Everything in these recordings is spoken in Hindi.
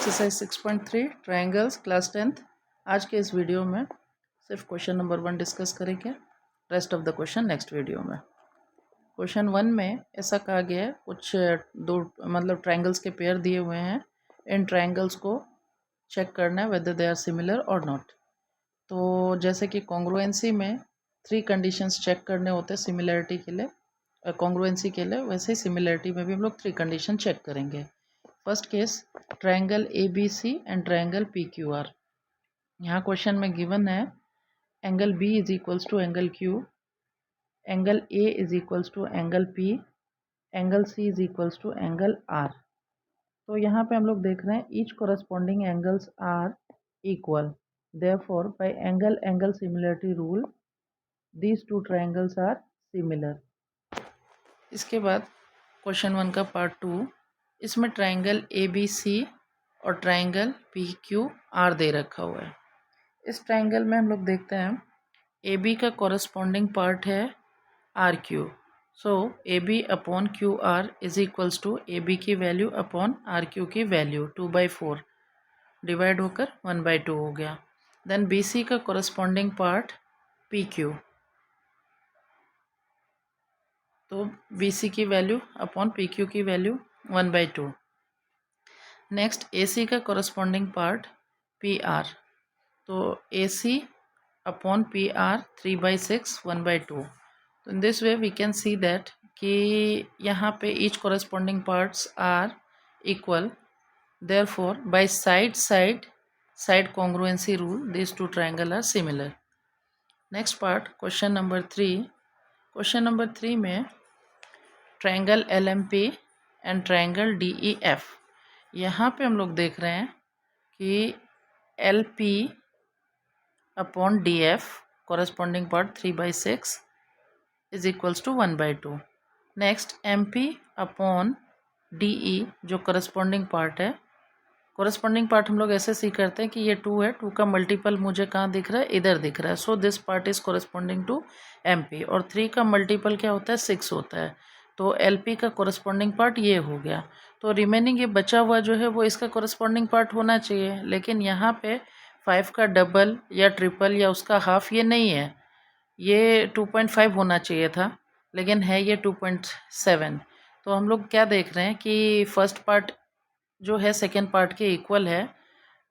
Exercise 6.3 triangles class 10th। आज के इस वीडियो में सिर्फ क्वेश्चन नंबर 1 डिस्कस करेंगे, rest of the question next video में। क्वेश्चन 1 में ऐसा कहा गया है, कुछ दो ट्रायंगल्स के पेयर दिए हुए हैं। इन ट्रायंगल्स को चेक करना है वेदर दे आर सिमिलर और नॉट। तो जैसे कि कॉन्ग्रुएंसी में 3 कंडीशंस चेक करने होते हैं सिमिलरिटी के लिए, कॉन्ग्रुएंसी के लिए, वैसे ही सिमिलरिटी में भी हम लोग 3 कंडीशन चेक करेंगे। First case triangle A B C and triangle P Q R. यहाँ क्वेश्चन में गिवन है angle B is equals to angle Q, angle A is equals to angle P, angle C is equals to angle R. तो यहाँ पे हम लोग देख रहे हैं each corresponding angles are equal, therefore by angle angle similarity rule these two triangles are similar. इसके बाद क्वेश्चन 1 का पार्ट 2, इसमें ट्रायंगल ए बी सी और ट्रायंगल पी क्यू आर दे रखा हुआ है। इस ट्रायंगल में हम लोग देखते हैं ए बी का कॉरस्पॉन्डिंग पार्ट है R Q, so A B upon Q R is equals to A B की वैल्यू अपॉन आर क्यू की वैल्यू 2/4 डिवाइड होकर 1/2 हो गया। देन बी सी का कॉरस्पॉन्डिंग पार्ट पी क्यू, तो बी सी की वैल्यू अपॉन पी क्यू की वैल्यू 1/2। नेक्स्ट ए सी का कॉरस्पॉन्डिंग पार्ट पी आर, तो A C upon P R 3/6 1/2। तो in this way we can see that कि यहाँ पे each corresponding parts are equal, therefore by side congruency rule this two triangle are similar. Next part question number 3। Question number 3 में triangle L M P and triangle D E F. यहाँ पे हम लोग देख रहे हैं कि L P upon D F corresponding part 3/6 is equals to 1/2। Next M P upon D E जो कॉरस्पॉन्डिंग पार्ट है, कॉरस्पॉन्डिंग पार्ट हम लोग ऐसे सी करते हैं कि ये 2 है, 2 का मल्टीपल मुझे कहाँ दिख रहा है, इधर दिख रहा है, so this part is corresponding to M P. और 3 का मल्टीपल क्या होता है, 6 होता है, तो एल पी का कॉरस्पॉन्डिंग पार्ट ये हो गया। तो रिमेनिंग ये बचा हुआ जो है वो इसका कॉरस्पॉन्डिंग पार्ट होना चाहिए, लेकिन यहाँ पे 5 का डबल या ट्रिपल या उसका हाफ ये नहीं है, ये 2.5 होना चाहिए था, लेकिन है ये 2.7। तो हम लोग क्या देख रहे हैं कि फर्स्ट पार्ट जो है सेकेंड पार्ट के इक्वल है,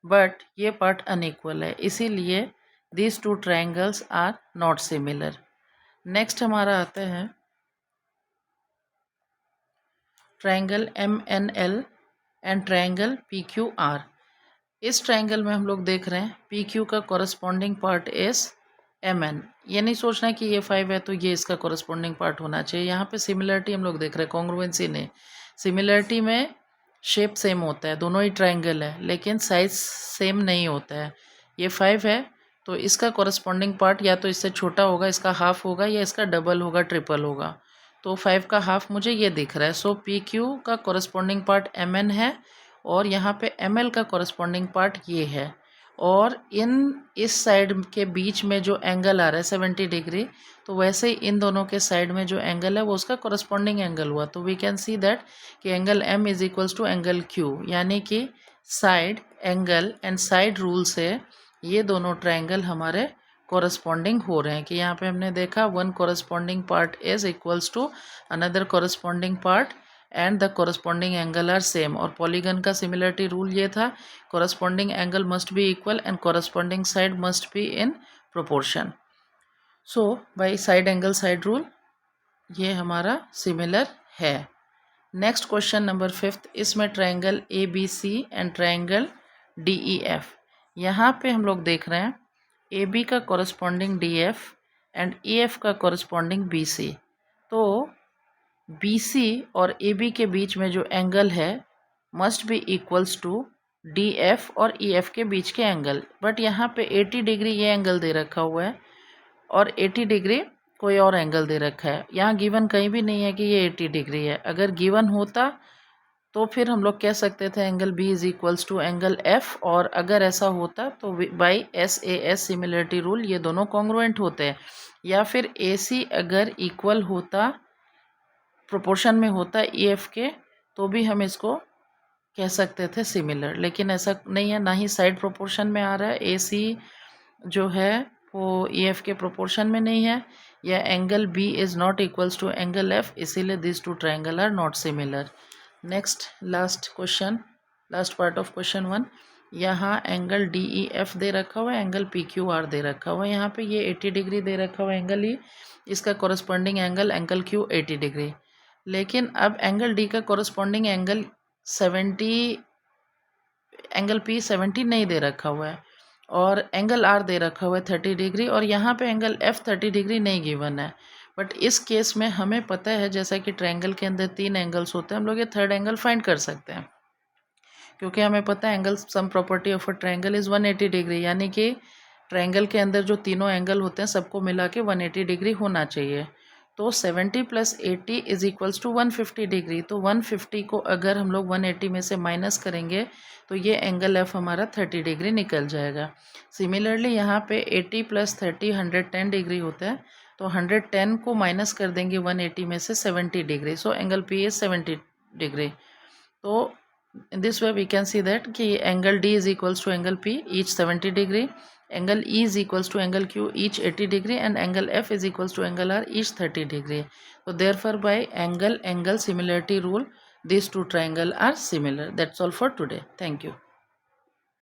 बट ये पार्ट अनइक्वल है, इसीलिए these two triangles are not similar. Next हमारा आता है triangle M N L and triangle P Q R. इस ट्रायंगल में हम लोग देख रहे हैं पी क्यू का corresponding part is M N. ये नहीं सोचना है कि ये 5 है तो ये इसका कॉरस्पॉन्डिंग पार्ट होना चाहिए। यहाँ पे सिमिलरिटी हम लोग देख रहे हैं, कॉन्ग्रुएंसी नहीं। सिमिलरिटी में शेप सेम होता है, दोनों ही ट्रायंगल है, लेकिन साइज सेम नहीं होता है। ये 5 है तो इसका कॉरस्पॉन्डिंग पार्ट या तो इससे छोटा होगा, इसका हाफ होगा, या इसका डबल होगा, ट्रिपल होगा। तो 5 का हाफ मुझे ये दिख रहा है, सो पी क्यू का कॉरस्पॉन्डिंग पार्ट एम एन है और यहाँ पे एम एल का कॉरस्पॉन्डिंग पार्ट ये है। और इस साइड के बीच में जो एंगल आ रहा है 70 डिग्री, तो वैसे ही इन दोनों के साइड में जो एंगल है वो उसका कॉरस्पॉन्डिंग एंगल हुआ। तो वी कैन सी दैट कि angle M is equals to angle Q, यानी कि side angle and side rule से ये दोनों ट्रायंगल हमारे कॉरस्पॉन्डिंग हो रहे हैं। कि यहाँ पे हमने देखा one corresponding part is equals to another corresponding part and the corresponding angle are same. और पॉलीगन का सिमिलरिटी रूल ये था, corresponding angle must be equal and corresponding side must be in proportion. So by side angle side rule ये हमारा सिमिलर है। नेक्स्ट क्वेश्चन नंबर 5, इसमें triangle A B C and triangle D E F. यहाँ पे हम लोग देख रहे हैं ए बी का corresponding D F and E F का कॉरस्पॉन्डिंग बी सी। तो बी सी और ए बी के बीच में जो एंगल है must be equals to D F और ई एफ के बीच के एंगल। बट यहाँ पे 80 डिग्री ये एंगल दे रखा हुआ है और 80 डिग्री कोई और एंगल दे रखा है। यहाँ गिवन कहीं भी नहीं है कि ये 80 डिग्री है। अगर गिवन होता तो फिर हम लोग कह सकते थे angle B is equals to angle F, और अगर ऐसा होता तो by S A S similarity rule ये दोनों कॉन्ग्रुएंट होते हैं। या फिर ए सी अगर इक्वल होता, प्रोपोर्शन में होता ई एफ के, तो भी हम इसको कह सकते थे सिमिलर, लेकिन ऐसा नहीं है, ना ही साइड प्रोपोर्शन में आ रहा है। ए सी जो है वो ई एफ के प्रोपोर्शन में नहीं है, या angle B is not equals to angle F, इसीलिए this two triangle are not similar. Next last question, last part of question 1। यहाँ एंगल डी ई एफ दे रखा हुआ है, एंगल पी क्यू आर दे रखा हुआ है। यहाँ पे ये 80 डिग्री दे रखा हुआ है एंगल ई, इसका कॉरस्पॉन्डिंग एंगल क्यू 80 डिग्री। लेकिन अब एंगल डी का कॉरस्पॉन्डिंग एंगल 70, एंगल पी 70 नहीं दे रखा हुआ है, और एंगल आर दे रखा हुआ है 30 डिग्री, और यहाँ पे एंगल एफ 30 डिग्री नहीं गिवन है। बट इस केस में हमें पता है, जैसा कि ट्रायंगल के अंदर 3 एंगल्स होते हैं, हम लोग ये थर्ड एंगल फाइंड कर सकते हैं, क्योंकि हमें पता है angle sum property of a triangle is 180 degree, यानी कि ट्रायंगल के अंदर जो तीनों एंगल होते हैं सबको मिला के 180 डिग्री होना चाहिए। तो 70 + 80 इज इक्वल्स टू 150 डिग्री। तो 150 को अगर हम लोग 180 में से माइनस करेंगे तो ये एंगल एफ हमारा 30 डिग्री निकल जाएगा। सिमिलरली यहाँ पे 80 + 30 110 डिग्री होता है, तो 110 को माइनस कर देंगे 180 में से 70 degree, so angle P is 70 degree. तो in this way we can see that कि angle D is equals to angle P each 70 degree, angle E is equals to angle Q each 80 degree, and angle F is equals to angle R each 30 degree. So therefore by angle similarity rule these two triangles are similar. That's all for today. Thank you.